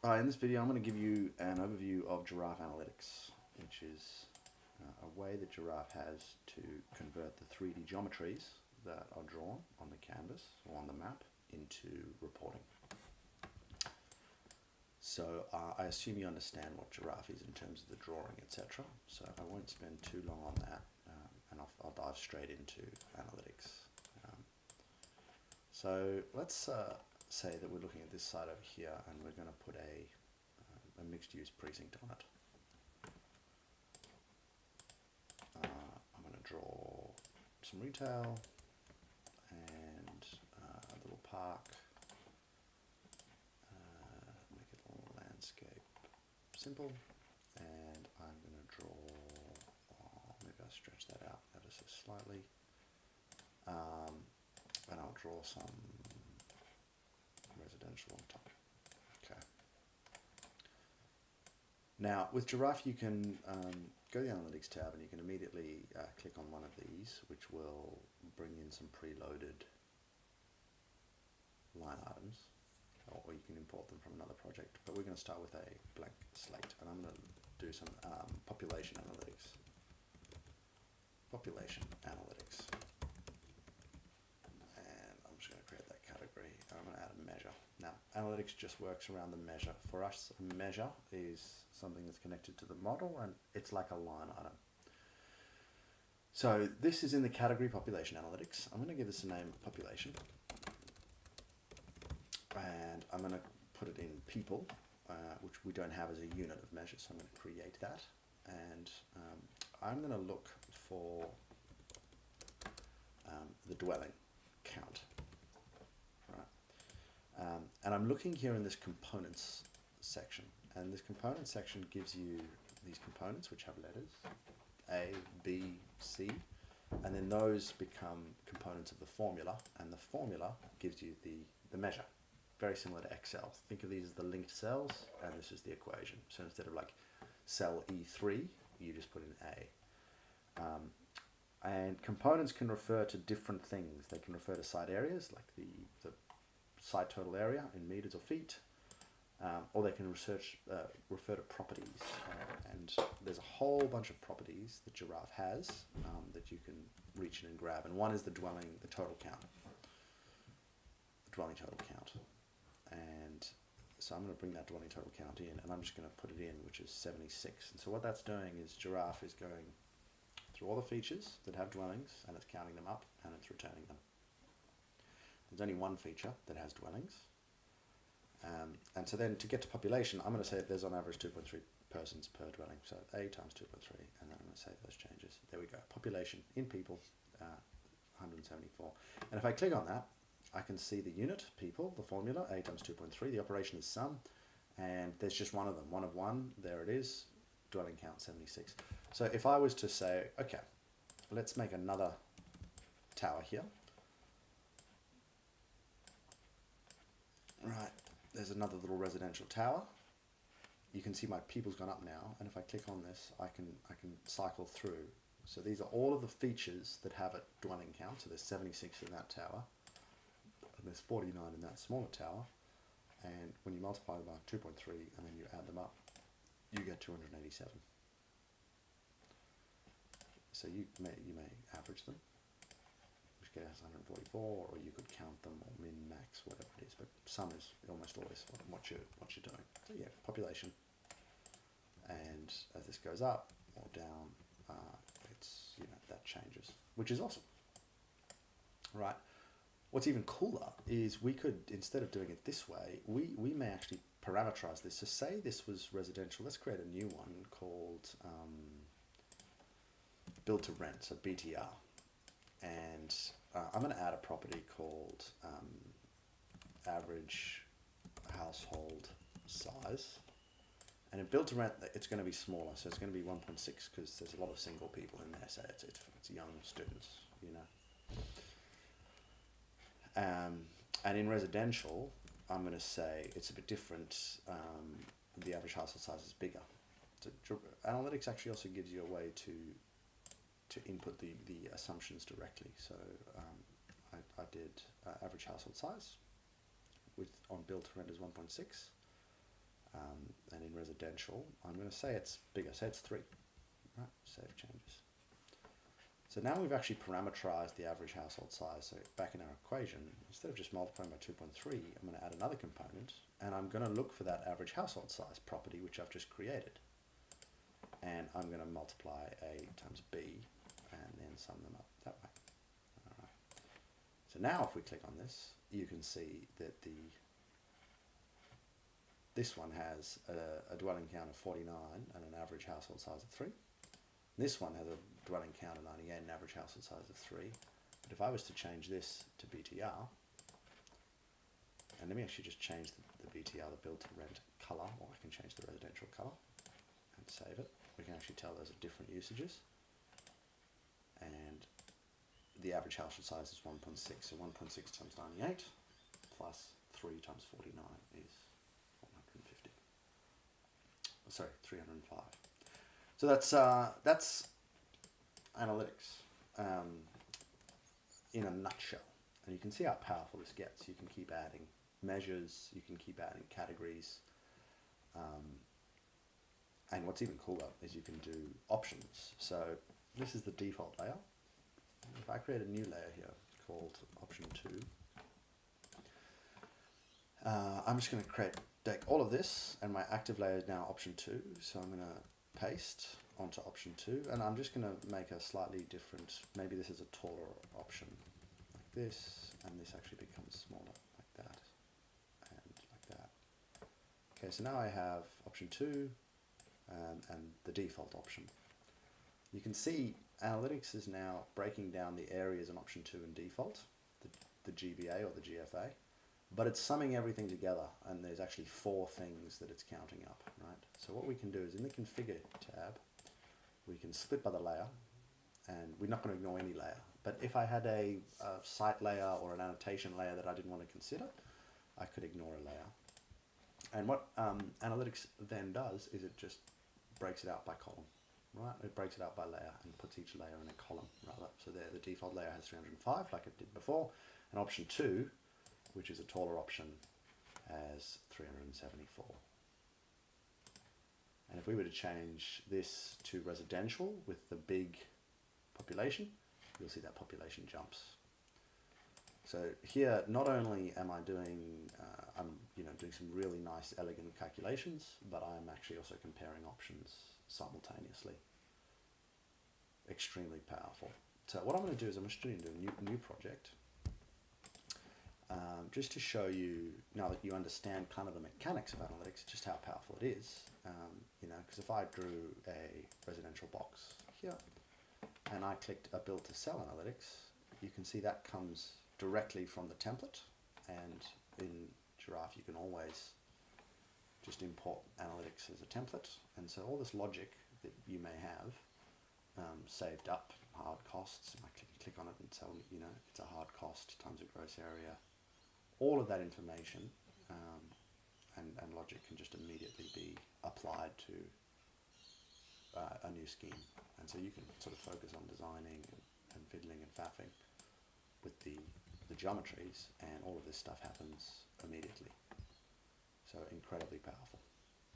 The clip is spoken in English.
In this video I'm going to give you an overview of Giraffe Analytics, which is a way that Giraffe has to convert the 3D geometries that are drawn on the canvas or on the map into reporting. So I assume you understand what Giraffe is in terms of the drawing, etc. So I won't spend too long on that, and I'll dive straight into analytics. So let's say that we're looking at this side over here, and we're going to put a mixed-use precinct on it. I'm going to draw some retail and a little park. Make it a little landscape simple, and I'm going to draw. Maybe I'll stretch that out ever so slightly, and I'll draw some residential on top. Okay. Now with Giraffe you can go to the Analytics tab and you can immediately click on one of these, which will bring in some preloaded line items, or you can import them from another project. But we're going to start with a blank slate, and I'm going to do some population analytics. Population analytics. I'm just going to create that category, and I'm going to add a measure. Now, analytics just works around the measure. For us, a measure is something that's connected to the model, and it's like a line item. So this is in the category population analytics. I'm going to give this a name population, and I'm going to put it in people, which we don't have as a unit of measure, so I'm going to create that, and I'm going to look for the dwelling count. And I'm looking here in this components section, and this components section gives you these components which have letters A, B, C, and then those become components of the formula, and the formula gives you the measure. Very similar to Excel. Think of these as the linked cells, and this is the equation. So instead of like cell E3, you just put in A. And components can refer to different things. They can refer to site areas, like the site total area in meters or feet, or they can refer to properties. And there's a whole bunch of properties that Giraffe has that you can reach in and grab. And one is the dwelling total count. The dwelling total count. And so I'm going to bring that dwelling total count in, and I'm just going to put it in, which is 76. And so what that's doing is Giraffe is going through all the features that have dwellings, and it's counting them up, and it's returning them. There's only one feature that has dwellings. And so then to get to population, I'm going to say there's on average 2.3 persons per dwelling. So A times 2.3, and then I'm going to save those changes. There we go. Population in people, 174. And if I click on that, I can see the unit, people, the formula, A times 2.3. The operation is sum, and there's just one of them. One of one, there it is, dwelling count 76. So if I was to say, okay, let's make another tower here. Right, there's another little residential tower. You can see my people's gone up now, and if I click on this, I can cycle through. So these are all of the features that have a dwelling count. So there's 76 in that tower, and there's 49 in that smaller tower. And when you multiply them by 2.3 and then you add them up, you get 287. So you may average them, which gets 144, or you could count them, or min, max, whatever it is. But sum is almost always what you're doing. So yeah, population, and as this goes up or down, it's that changes, which is awesome. Right. What's even cooler is we could, instead of doing it this way, we may actually parameterize this. So say this was residential. Let's create a new one called build to rent, so BTR. And I'm going to add a property called average household size. And in build to rent, it's going to be smaller. So it's going to be 1.6 because there's a lot of single people in there. So it's young students, And in residential, I'm going to say it's a bit different. The average household size is bigger. So analytics actually also gives you a way to input the assumptions directly. So I did average household size on build to rent is 1.6. And in residential, I'm going to say it's bigger, say it's 3. Right, save changes. So now we've actually parameterized the average household size. So back in our equation, instead of just multiplying by 2.3, I'm going to add another component, and I'm going to look for that average household size property, which I've just created. And I'm going to multiply A times B, and then sum them up that way. All right. So now if we click on this, you can see that this one has a dwelling count of 49 and an average household size of 3. This one has a dwelling count of 98 and an average household size of 3. But if I was to change this to BTR, and let me actually just change the BTR, the build to rent color, or I can change the residential color and save it. We can actually tell those are different usages. And the average household size is 1.6, so 1.6 times 98 plus 3 times 49 is 150. Sorry, 305. So that's analytics in a nutshell. And you can see how powerful this gets. You can keep adding measures, you can keep adding categories. And what's even cooler is you can do options. So this is the default layer. If I create a new layer here called option 2, I'm just going to take all of this, and my active layer is now option 2. So I'm going to paste onto option 2, and I'm just going to make a slightly different, maybe this is a taller option like this, and this actually becomes smaller like that, and like that. Okay, so now I have option 2 and the default option. You can see analytics is now breaking down the areas in option 2 and default, the GBA or the GFA, but it's summing everything together, and there's actually 4 things that it's counting up, right? So what we can do is in the configure tab, we can split by the layer, and we're not going to ignore any layer. But if I had a site layer or an annotation layer that I didn't want to consider, I could ignore a layer. And what analytics then does is it just breaks it out by column, right? It breaks it out by layer and puts each layer in a column, rather. So there, the default layer has 305, like it did before, and option 2, which is a taller option, has 374. And if we were to change this to residential with the big population, you'll see that population jumps. So here, not only am I doing, I'm doing some really nice, elegant calculations, but I'm actually also comparing options simultaneously. Extremely powerful. So what I'm going to do is I'm just going to do a new project, just to show you, now that you understand kind of the mechanics of analytics, just how powerful it is. Because if I drew a residential box here, and I clicked a build to sell analytics, you can see that comes directly from the template, and in Giraffe you can always just import analytics as a template, and so all this logic that you may have saved up, hard costs, I click on it and tell me, it's a hard cost times a gross area, all of that information and logic can just immediately be applied to a new scheme, and so you can sort of focus on designing and fiddling and faffing with the geometries, and all of this stuff happens immediately. So incredibly powerful.